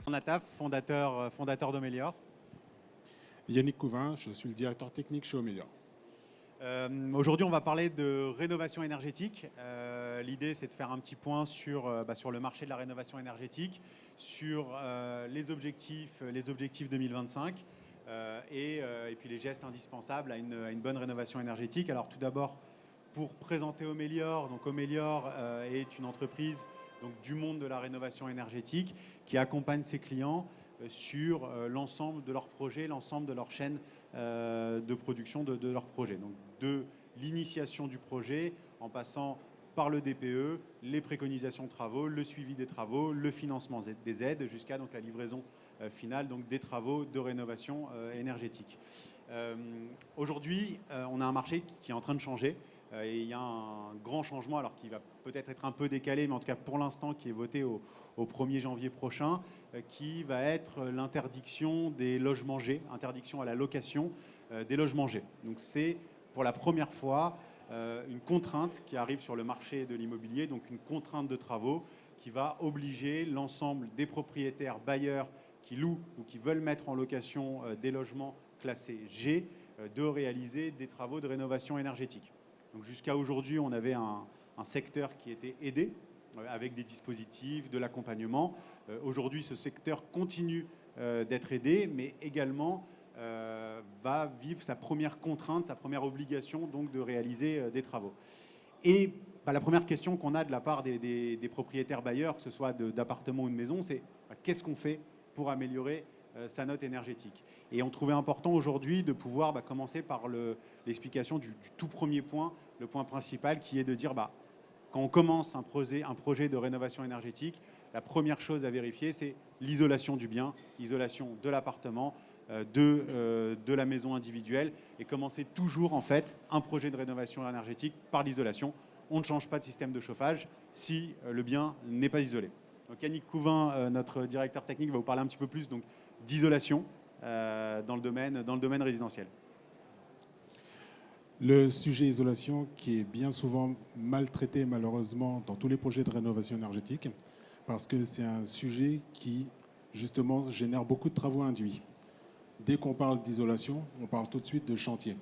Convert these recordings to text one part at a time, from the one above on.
Nataf, fondateur d'Omelior. Yannick Couvin, je suis le directeur technique chez Omelior. Aujourd'hui, on va parler de rénovation énergétique. L'idée, c'est de faire un petit point sur le marché de la rénovation énergétique, sur les objectifs 2025 et puis les gestes indispensables à une bonne rénovation énergétique. Alors tout d'abord, pour présenter Omelior, donc Omelior est une entreprise du monde de la rénovation énergétique qui accompagne ses clients sur l'ensemble de leurs projets, l'ensemble de leur chaîne de production de leurs projets. Donc de l'initiation du projet en passant par le DPE, les préconisations de travaux, le suivi des travaux, le financement des aides jusqu'à la livraison finale des travaux de rénovation énergétique. Aujourd'hui, on a un marché qui est en train de changer. Et il y a un grand changement, alors qui va peut-être être un peu décalé, mais en tout cas pour l'instant qui est voté au 1er janvier prochain, qui va être l'interdiction des logements G, interdiction à la location des logements G. Donc c'est pour la première fois une contrainte qui arrive sur le marché de l'immobilier, donc une contrainte de travaux qui va obliger l'ensemble des propriétaires bailleurs qui louent ou qui veulent mettre en location des logements classés G de réaliser des travaux de rénovation énergétique. Jusqu'à aujourd'hui, on avait un secteur qui était aidé avec des dispositifs, de l'accompagnement. Aujourd'hui, ce secteur continue d'être aidé, mais également va vivre sa première contrainte, sa première obligation de réaliser des travaux. Et la première question qu'on a de la part des propriétaires bailleurs, que ce soit d'appartements ou de maisons, c'est qu'est-ce qu'on fait pour améliorer sa note énergétique. Et on trouvait important aujourd'hui de pouvoir commencer par l'explication du tout premier point, le point principal qui est de dire quand on commence un projet de rénovation énergétique, la première chose à vérifier, c'est l'isolation du bien, l'isolation de l'appartement, de la maison individuelle et commencer toujours en fait un projet de rénovation énergétique par l'isolation. On ne change pas de système de chauffage si le bien n'est pas isolé. Donc Yannick Couvin, notre directeur technique, va vous parler un petit peu plus d'isolation dans le domaine résidentiel. Le sujet isolation qui est bien souvent maltraité malheureusement dans tous les projets de rénovation énergétique parce que c'est un sujet qui justement génère beaucoup de travaux induits. Dès qu'on parle d'isolation, on parle tout de suite de chantier.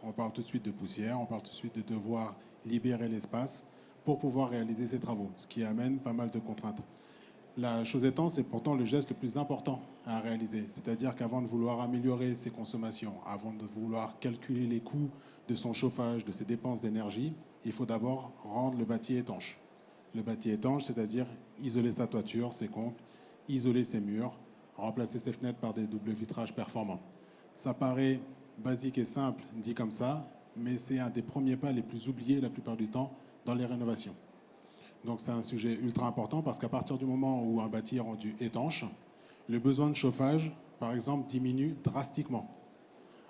On parle tout de suite de poussière, on parle tout de suite de devoir libérer l'espace pour pouvoir réaliser ces travaux, ce qui amène pas mal de contraintes. La chose étant, c'est pourtant le geste le plus important à réaliser. C'est-à-dire qu'avant de vouloir améliorer ses consommations, avant de vouloir calculer les coûts de son chauffage, de ses dépenses d'énergie, il faut d'abord rendre le bâti étanche. Le bâti étanche, c'est-à-dire isoler sa toiture, ses comptes, isoler ses murs, remplacer ses fenêtres par des doubles vitrages performants. Ça paraît basique et simple, dit comme ça, mais c'est un des premiers pas les plus oubliés la plupart du temps dans les rénovations. Donc c'est un sujet ultra important parce qu'à partir du moment où un bâti est rendu étanche, le besoin de chauffage, par exemple, diminue drastiquement.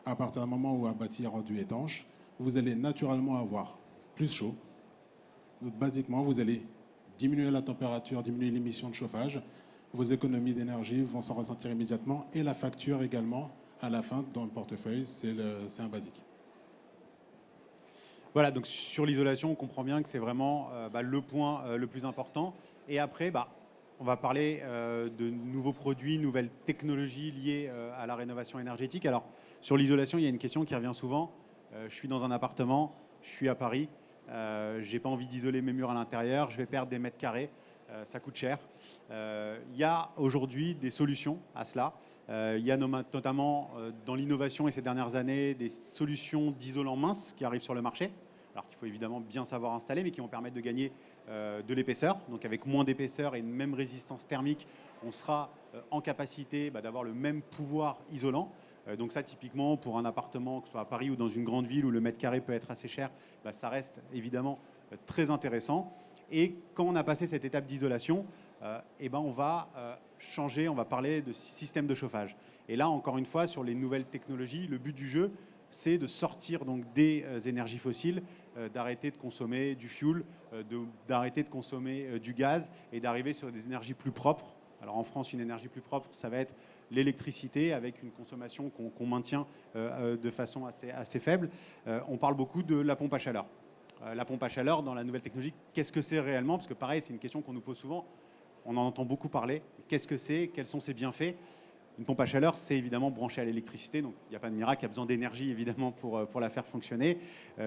À partir du moment où un bâti est rendu étanche, vous allez naturellement avoir plus chaud. Donc, basiquement, vous allez diminuer la température, diminuer l'émission de chauffage. Vos économies d'énergie vont s'en ressentir immédiatement et la facture également à la fin dans le portefeuille, c'est un basique. Voilà, donc sur l'isolation, on comprend bien que c'est vraiment le point le plus important. Et après, on va parler de nouveaux produits, nouvelles technologies liées à la rénovation énergétique. Alors, sur l'isolation, il y a une question qui revient souvent. Je suis dans un appartement, je suis à Paris, je n'ai pas envie d'isoler mes murs à l'intérieur, je vais perdre des mètres carrés, ça coûte cher. Il y a aujourd'hui des solutions à cela. Il y a notamment dans l'innovation et ces dernières années des solutions d'isolants minces qui arrivent sur le marché, alors qu'il faut évidemment bien savoir installer, mais qui vont permettre de gagner de l'épaisseur. Donc avec moins d'épaisseur et une même résistance thermique, on sera en capacité d'avoir le même pouvoir isolant. Donc ça, typiquement, pour un appartement, que ce soit à Paris ou dans une grande ville où le mètre carré peut être assez cher, ça reste évidemment très intéressant. Et quand on a passé cette étape d'isolation, on va changer, on va parler de système de chauffage. Et là, encore une fois, sur les nouvelles technologies, le but du jeu, c'est de sortir des énergies fossiles, d'arrêter de consommer du fioul, d'arrêter de consommer du gaz et d'arriver sur des énergies plus propres, Alors en France, une énergie plus propre, ça va être l'électricité avec une consommation qu'on maintient de façon assez faible. On parle beaucoup de la pompe à chaleur. La pompe à chaleur dans la nouvelle technologie, qu'est-ce que c'est réellement? Parce que pareil, c'est une question qu'on nous pose souvent. On en entend beaucoup parler. Qu'est-ce que c'est? Quels sont ses bienfaits? Une pompe à chaleur, c'est évidemment branché à l'électricité, donc il n'y a pas de miracle, il y a besoin d'énergie évidemment pour la faire fonctionner.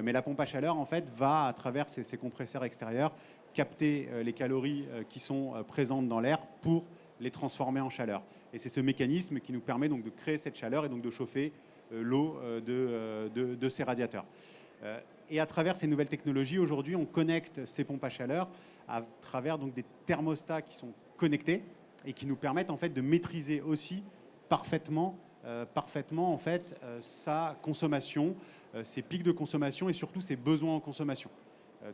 Mais la pompe à chaleur, en fait, va à travers ces compresseurs extérieurs capter les calories qui sont présentes dans l'air pour les transformer en chaleur. Et c'est ce mécanisme qui nous permet donc de créer cette chaleur et donc de chauffer l'eau de ces radiateurs. Et à travers ces nouvelles technologies, aujourd'hui, on connecte ces pompes à chaleur à travers donc des thermostats qui sont connectés et qui nous permettent en fait de maîtriser aussi parfaitement en fait, sa consommation, ses pics de consommation et surtout ses besoins en consommation.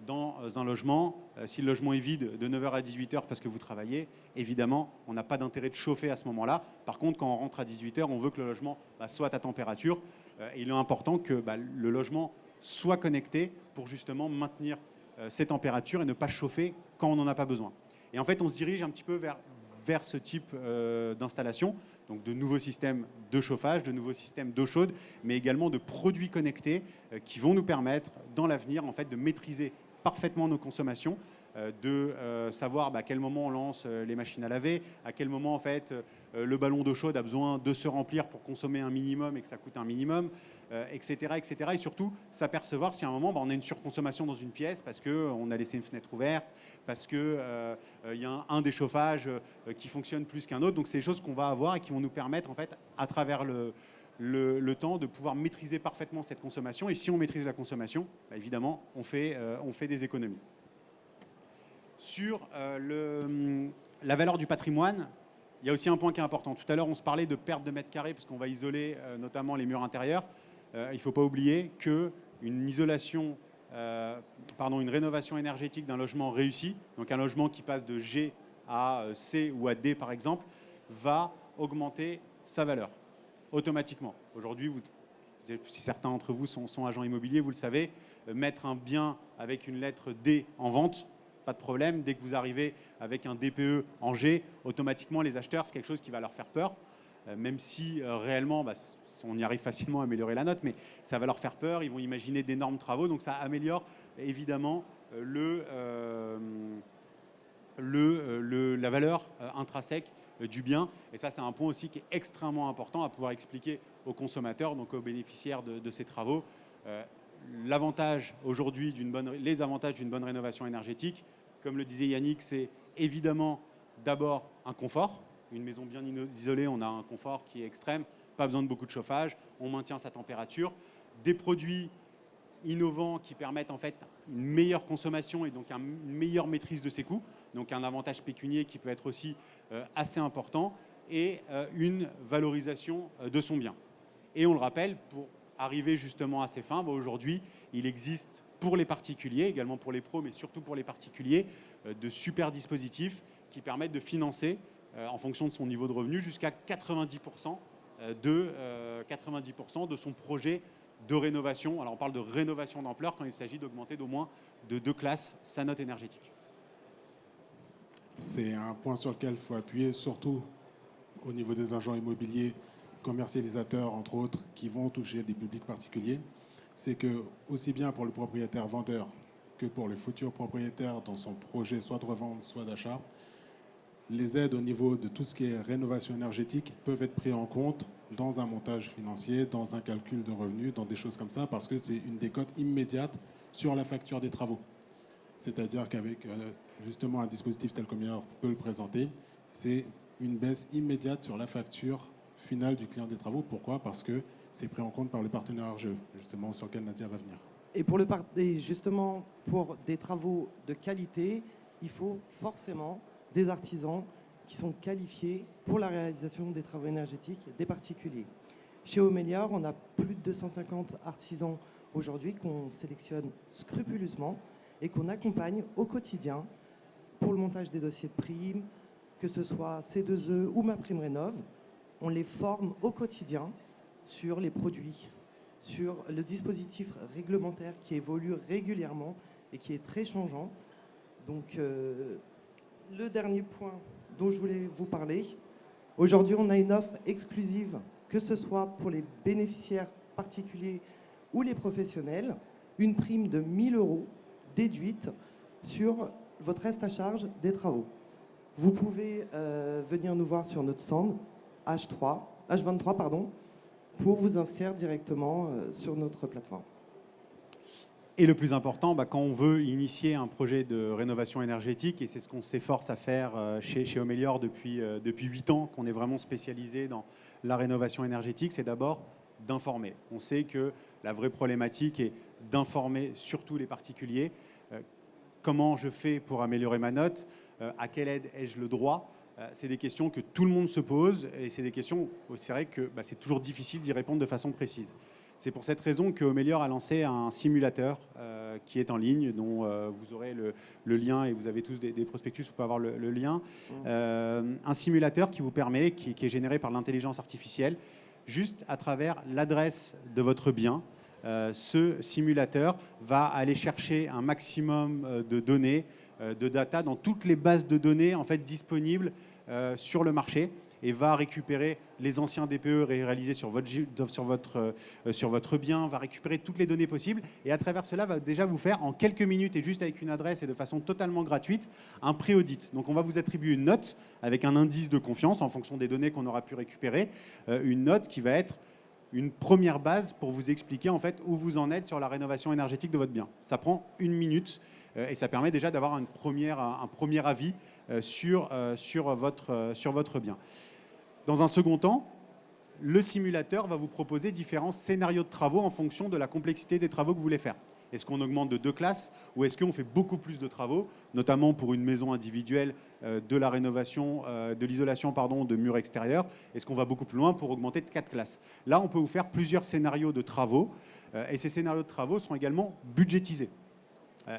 Dans un logement, si le logement est vide de 9h à 18h parce que vous travaillez, évidemment, on n'a pas d'intérêt de chauffer à ce moment-là. Par contre, quand on rentre à 18h, on veut que le logement soit à température. Et il est important que le logement soit connecté pour justement maintenir ces températures et ne pas chauffer quand on n'en a pas besoin. Et en fait, on se dirige un petit peu vers ce type d'installation, donc de nouveaux systèmes de chauffage, de nouveaux systèmes d'eau chaude, mais également de produits connectés qui vont nous permettre, dans l'avenir, en fait, de maîtriser parfaitement nos consommations, de savoir à quel moment on lance les machines à laver, à quel moment en fait le ballon d'eau chaude a besoin de se remplir pour consommer un minimum et que ça coûte un minimum, etc., etc. Et surtout s'apercevoir si à un moment on a une surconsommation dans une pièce parce qu'on a laissé une fenêtre ouverte, parce qu'il y a un déchauffage qui fonctionne plus qu'un autre. Donc c'est des choses qu'on va avoir et qui vont nous permettre en fait à travers le temps de pouvoir maîtriser parfaitement cette consommation. Et si on maîtrise la consommation, évidemment on fait des économies. Sur la valeur du patrimoine, il y a aussi un point qui est important. Tout à l'heure, on se parlait de perte de mètres carrés parce qu'on va isoler notamment les murs intérieurs. Il ne faut pas oublier qu'une une rénovation énergétique d'un logement réussi, donc un logement qui passe de G à C ou à D par exemple, va augmenter sa valeur automatiquement. Aujourd'hui, si certains d'entre vous sont agents immobiliers, vous le savez, mettre un bien avec une lettre D en vente, pas de problème. Dès que vous arrivez avec un DPE en G, automatiquement, les acheteurs, c'est quelque chose qui va leur faire peur. Même si réellement, on y arrive facilement à améliorer la note, mais ça va leur faire peur. Ils vont imaginer d'énormes travaux. Donc ça améliore évidemment la valeur intrinsèque du bien. Et ça, c'est un point aussi qui est extrêmement important à pouvoir expliquer aux consommateurs, donc aux bénéficiaires de ces travaux. L'avantage aujourd'hui les avantages d'une bonne rénovation énergétique, comme le disait Yannick, c'est évidemment d'abord un confort. Une maison bien isolée, on a un confort qui est extrême, pas besoin de beaucoup de chauffage, on maintient sa température. Des produits innovants qui permettent en fait une meilleure consommation et donc une meilleure maîtrise de ses coûts, donc un avantage pécunier qui peut être aussi assez important, et une valorisation de son bien. Et on le rappelle, pour arriver justement à ces fins, aujourd'hui, il existe pour les particuliers, également pour les pros, mais surtout pour les particuliers, de super dispositifs qui permettent de financer, en fonction de son niveau de revenu, jusqu'à 90% de son projet de rénovation. Alors on parle de rénovation d'ampleur quand il s'agit d'augmenter d'au moins de 2 classes sa note énergétique. C'est un point sur lequel il faut appuyer, surtout au niveau des agents immobiliers, commercialisateurs, entre autres, qui vont toucher des publics particuliers. C'est que, aussi bien pour le propriétaire vendeur que pour le futur propriétaire dans son projet soit de revente, soit d'achat, les aides au niveau de tout ce qui est rénovation énergétique peuvent être prises en compte dans un montage financier, dans un calcul de revenus, dans des choses comme ça, parce que c'est une décote immédiate sur la facture des travaux. C'est-à-dire qu'avec justement un dispositif tel que Meilleur peut le présenter, c'est une baisse immédiate sur la facture finale du client des travaux. Pourquoi? Parce que c'est pris en compte par le partenaire RGE, justement, sur lequel Nadia va venir. Et justement, pour des travaux de qualité, il faut forcément des artisans qui sont qualifiés pour la réalisation des travaux énergétiques des particuliers. Chez Omelior, on a plus de 250 artisans aujourd'hui qu'on sélectionne scrupuleusement et qu'on accompagne au quotidien pour le montage des dossiers de primes, que ce soit C2E ou MaPrimeRénov'. On les forme au quotidien sur les produits, sur le dispositif réglementaire qui évolue régulièrement et qui est très changeant. Donc, le dernier point dont je voulais vous parler. Aujourd'hui, on a une offre exclusive, que ce soit pour les bénéficiaires particuliers ou les professionnels, une prime de 1 000 € déduite sur votre reste à charge des travaux. Vous pouvez venir nous voir sur notre stand H23 pour vous inscrire directement sur notre plateforme. Et le plus important, quand on veut initier un projet de rénovation énergétique, et c'est ce qu'on s'efforce à faire chez Homelior depuis 8 ans, qu'on est vraiment spécialisé dans la rénovation énergétique, c'est d'abord d'informer. On sait que la vraie problématique est d'informer surtout les particuliers. Comment je fais pour améliorer ma note? À quelle aide ai-je le droit? C'est des questions que tout le monde se pose, et c'est des questions, c'est vrai que c'est toujours difficile d'y répondre de façon précise. C'est pour cette raison que Homelior a lancé un simulateur qui est en ligne, dont vous aurez le lien, et vous avez tous des prospectus, vous pouvez avoir le lien. Un simulateur qui vous permet, qui est généré par l'intelligence artificielle, juste à travers l'adresse de votre bien. Ce simulateur va aller chercher un maximum de données, de data, dans toutes les bases de données en fait, disponibles sur le marché, et va récupérer les anciens DPE réalisés sur votre bien, va récupérer toutes les données possibles, et à travers cela va déjà vous faire en quelques minutes et juste avec une adresse et de façon totalement gratuite un pré-audit. Donc on va vous attribuer une note avec un indice de confiance en fonction des données qu'on aura pu récupérer, une note qui va être une première base pour vous expliquer en fait où vous en êtes sur la rénovation énergétique de votre bien. Ça prend 1 minute et ça permet déjà d'avoir un premier avis sur votre bien. Dans un second temps, le simulateur va vous proposer différents scénarios de travaux en fonction de la complexité des travaux que vous voulez faire. Est-ce qu'on augmente de 2 classes ou est-ce qu'on fait beaucoup plus de travaux, notamment pour une maison individuelle, de la rénovation, de l'isolation de murs extérieurs? Est-ce qu'on va beaucoup plus loin pour augmenter de 4 classes? Là, on peut vous faire plusieurs scénarios de travaux et ces scénarios de travaux seront également budgétisés.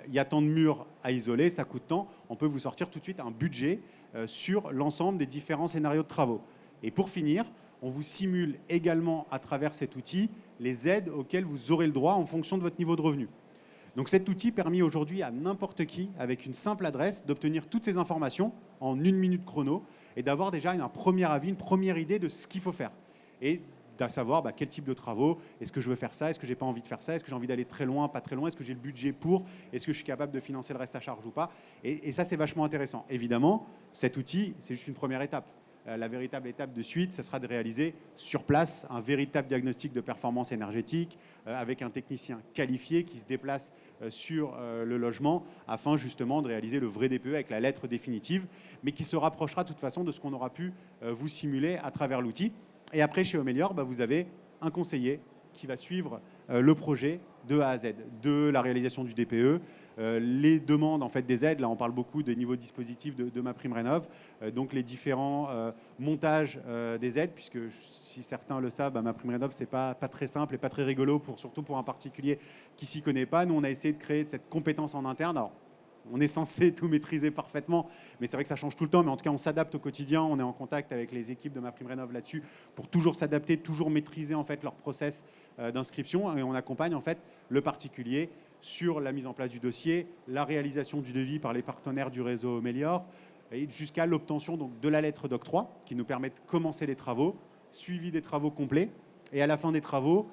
Il y a tant de murs à isoler, ça coûte tant. On peut vous sortir tout de suite un budget sur l'ensemble des différents scénarios de travaux. Et pour finir, on vous simule également à travers cet outil les aides auxquelles vous aurez le droit en fonction de votre niveau de revenu. Donc cet outil permet aujourd'hui à n'importe qui, avec une simple adresse, d'obtenir toutes ces informations en 1 minute chrono et d'avoir déjà un premier avis, une première idée de ce qu'il faut faire. Et de savoir quel type de travaux, est-ce que je veux faire ça, est-ce que j'ai pas envie de faire ça, est-ce que j'ai envie d'aller très loin, pas très loin, est-ce que j'ai le budget pour, est-ce que je suis capable de financer le reste à charge ou pas. Et ça, c'est vachement intéressant. Évidemment, cet outil, c'est juste une première étape. La véritable étape de suite, ce sera de réaliser sur place un véritable diagnostic de performance énergétique avec un technicien qualifié qui se déplace sur le logement afin justement de réaliser le vrai DPE avec la lettre définitive, mais qui se rapprochera de toute façon de ce qu'on aura pu vous simuler à travers l'outil. Et après, chez Homelior, vous avez un conseiller qui va suivre le projet de A à Z, de la réalisation du DPE, les demandes en fait, des aides. Là, on parle beaucoup des niveaux dispositifs de MaPrimeRénov', donc les différents montages des aides, puisque si certains le savent, MaPrimeRénov', c'est pas très simple et pas très rigolo, surtout pour un particulier qui s'y connaît pas. Nous, on a essayé de créer cette compétence en interne. Alors, on est censé tout maîtriser parfaitement, mais c'est vrai que ça change tout le temps. Mais en tout cas, on s'adapte au quotidien. On est en contact avec les équipes de MaPrimeRénov' là-dessus pour toujours s'adapter, toujours maîtriser en fait leur process d'inscription. Et on accompagne en fait le particulier sur la mise en place du dossier, la réalisation du devis par les partenaires du réseau Homelior, jusqu'à l'obtention de la lettre d'octroi qui nous permet de commencer les travaux, suivi des travaux complets. Et à la fin des travaux,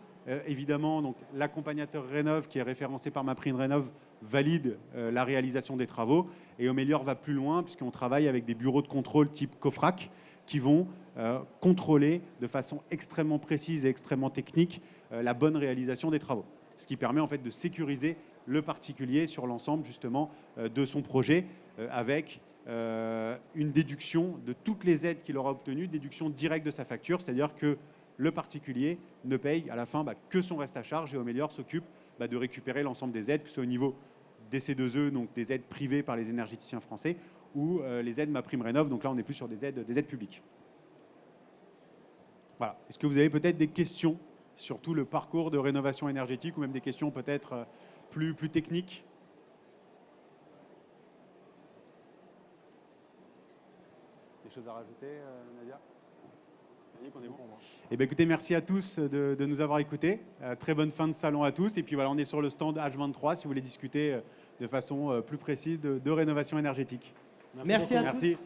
évidemment, l'accompagnateur Rénov' qui est référencé par MaPrimeRénov' valide la réalisation des travaux. Et Homelior va plus loin puisqu'on travaille avec des bureaux de contrôle type COFRAC qui vont contrôler de façon extrêmement précise et extrêmement technique la bonne réalisation des travaux. Ce qui permet en fait de sécuriser le particulier sur l'ensemble justement de son projet avec une déduction de toutes les aides qu'il aura obtenues, déduction directe de sa facture, c'est-à-dire que le particulier ne paye à la fin que son reste à charge et Homelior s'occupe de récupérer l'ensemble des aides, que ce soit au niveau des C2E, donc des aides privées par les énergéticiens français, ou les aides MaPrimeRénov', donc là on n'est plus sur des aides publiques. Voilà. Est-ce que vous avez peut-être des questions sur tout le parcours de rénovation énergétique ou même des questions peut-être plus techniques? Des choses à rajouter, Nadia? Eh bien, écoutez, merci à tous de nous avoir écoutés. Très bonne fin de salon à tous. Et puis voilà, on est sur le stand H23 si vous voulez discuter de façon plus précise de rénovation énergétique. Merci à tous.